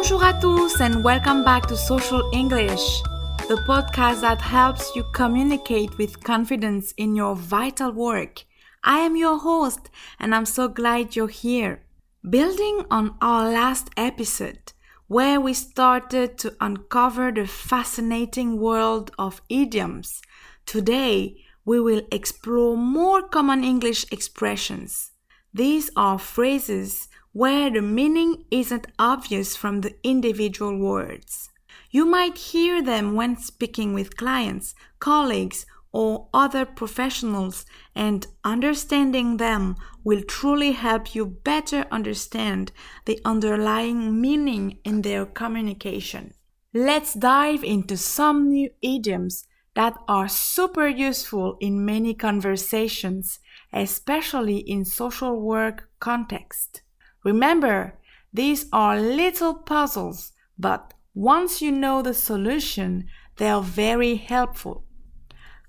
Bonjour à tous and welcome back to Social English, the podcast that helps you communicate with confidence in your vital work. I am your host and I'm so glad you're here. Building on our last episode, where we started to uncover the fascinating world of idioms, today we will explore more common English expressions. These are phrases where the meaning isn't obvious from the individual words. You might hear them when speaking with clients, colleagues, or other professionals, and understanding them will truly help you better understand the underlying meaning in their communication. Let's dive into some new idioms that are super useful in many conversations, especially in social work context. Remember, these are little puzzles, but once you know the solution, they are very helpful.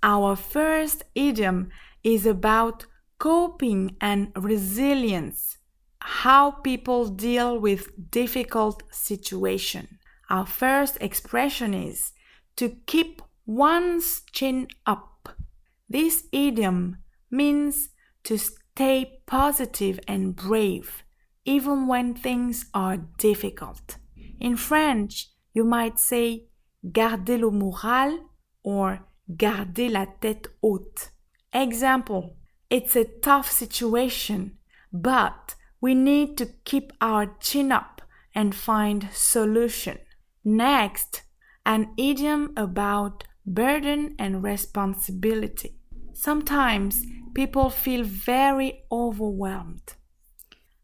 Our first idiom is about coping and resilience, how people deal with difficult situations. Our first expression is to keep one's chin up. This idiom means to stay positive and brave, even when things are difficult. In French, you might say garder le moral or garder la tête haute. Example: it's a tough situation, but we need to keep our chin up and find solution. Next, an idiom about burden and responsibility. Sometimes people feel very overwhelmed.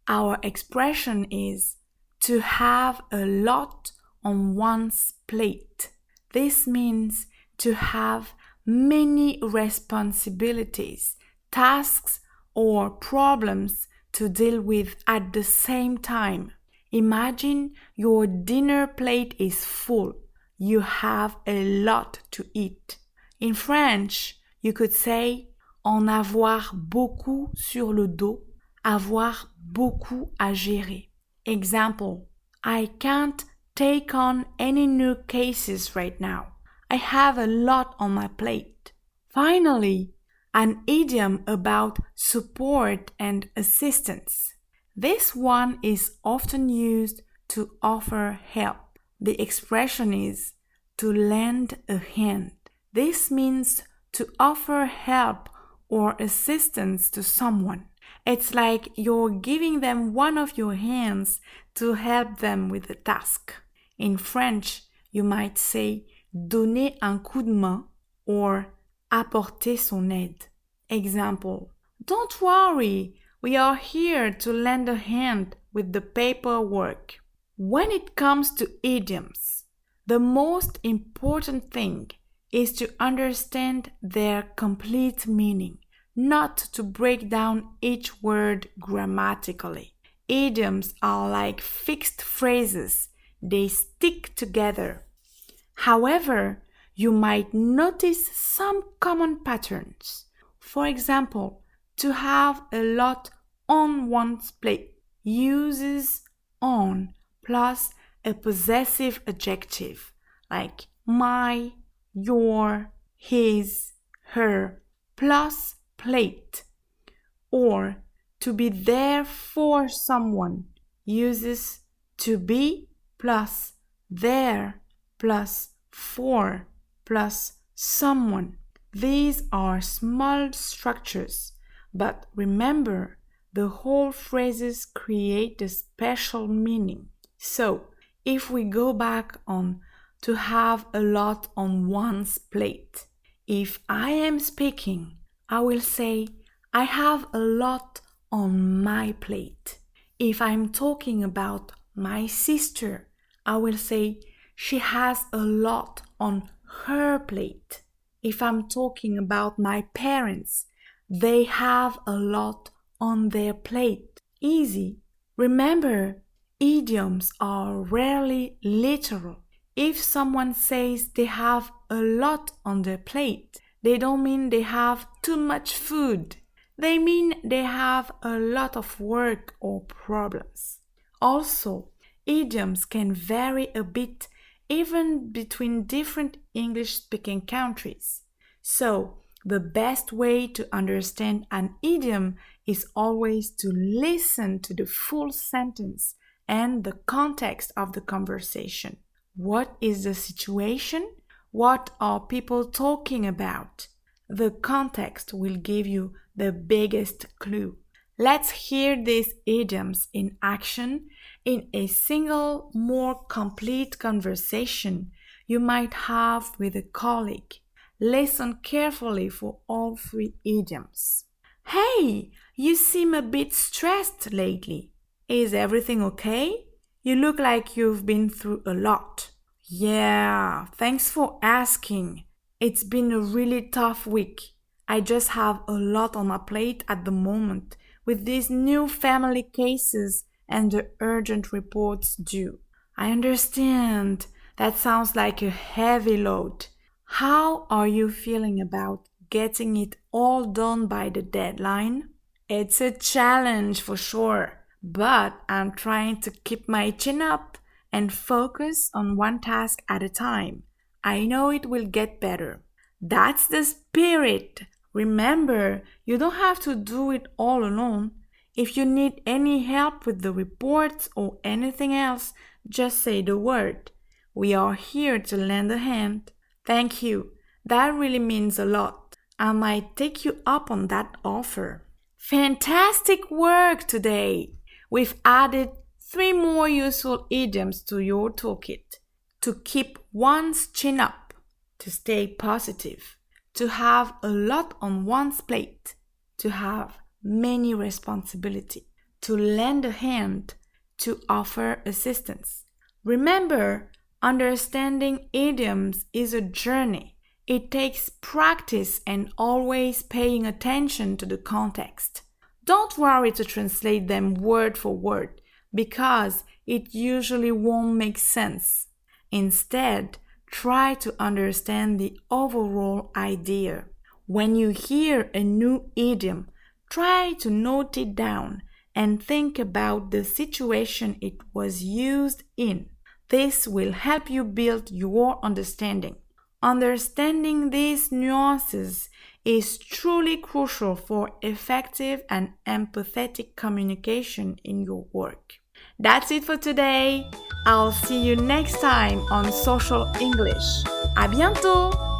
Our expression is to have a lot on one's plate. This means to have many responsibilities, tasks, or problems to deal with at the same time. Imagine your dinner plate is full. You have a lot to eat. In French, you could say en avoir beaucoup sur le dos, avoir beaucoup à gérer. Example: I can't take on any new cases right now. I have a lot on my plate. Finally, an idiom about support and assistance. This one is often used to offer help. The expression is to lend a hand. This means to offer help or assistance to someone. It's like you're giving them one of your hands to help them with the task. In French, you might say donner un coup de main or apporter son aide. Example: don't worry, we are here to lend a hand with the paperwork. When it comes to idioms, the most important thing is to understand their complete meaning, not to break down each word grammatically. Idioms are like fixed phrases. They stick together. However, you might notice some common patterns. For example, to have a lot on one's plate uses on plus a possessive adjective like my, your, his, her, plus plate. Or to be there for someone uses to be plus there plus for plus someone. These are small structures, but remember, the whole phrases create a special meaning. So, if we go back on to have a lot on one's plate, if I am speaking, I will say I have a lot on my plate. If I'm talking about my sister, I will say she has a lot on her plate. If I'm talking about my parents, they have a lot on their plate. Easy. Remember, idioms are rarely literal. If someone says they have a lot on their plate, they don't mean they have too much food. They mean they have a lot of work or problems. Also, idioms can vary a bit even between different English-speaking countries. So, the best way to understand an idiom is always to listen to the full sentence and the context of the conversation. What is the situation? What are people talking about? The context will give you the biggest clue. Let's hear these idioms in action in a single, more complete conversation you might have with a colleague. Listen carefully for all 3 idioms. Hey, you seem a bit stressed lately. Is everything okay? You look like you've been through a lot. Yeah, thanks for asking. It's been a really tough week. I just have a lot on my plate at the moment with these new family cases and the urgent reports due. I understand. That sounds like a heavy load. How are you feeling about getting it all done by the deadline? It's a challenge for sure, but I'm trying to keep my chin up and focus on one task at a time. I know it will get better. That's the spirit. Remember, you don't have to do it all alone. If you need any help with the reports or anything else, just say the word. We are here to lend a hand. Thank you. That really means a lot. I might take you up on that offer. Fantastic work today! We've added 3 more useful idioms to your toolkit. To keep one's chin up, to stay positive, to have a lot on one's plate, to have many responsibility, to lend a hand, to offer assistance. Remember, understanding idioms is a journey. It takes practice and always paying attention to the context. Don't worry to translate them word for word because it usually won't make sense. Instead, try to understand the overall idea. When you hear a new idiom, try to note it down and think about the situation it was used in. This will help you build your understanding. Understanding these nuances is truly crucial for effective and empathetic communication in your work. That's it for today. I'll see you next time on Social English. À bientôt!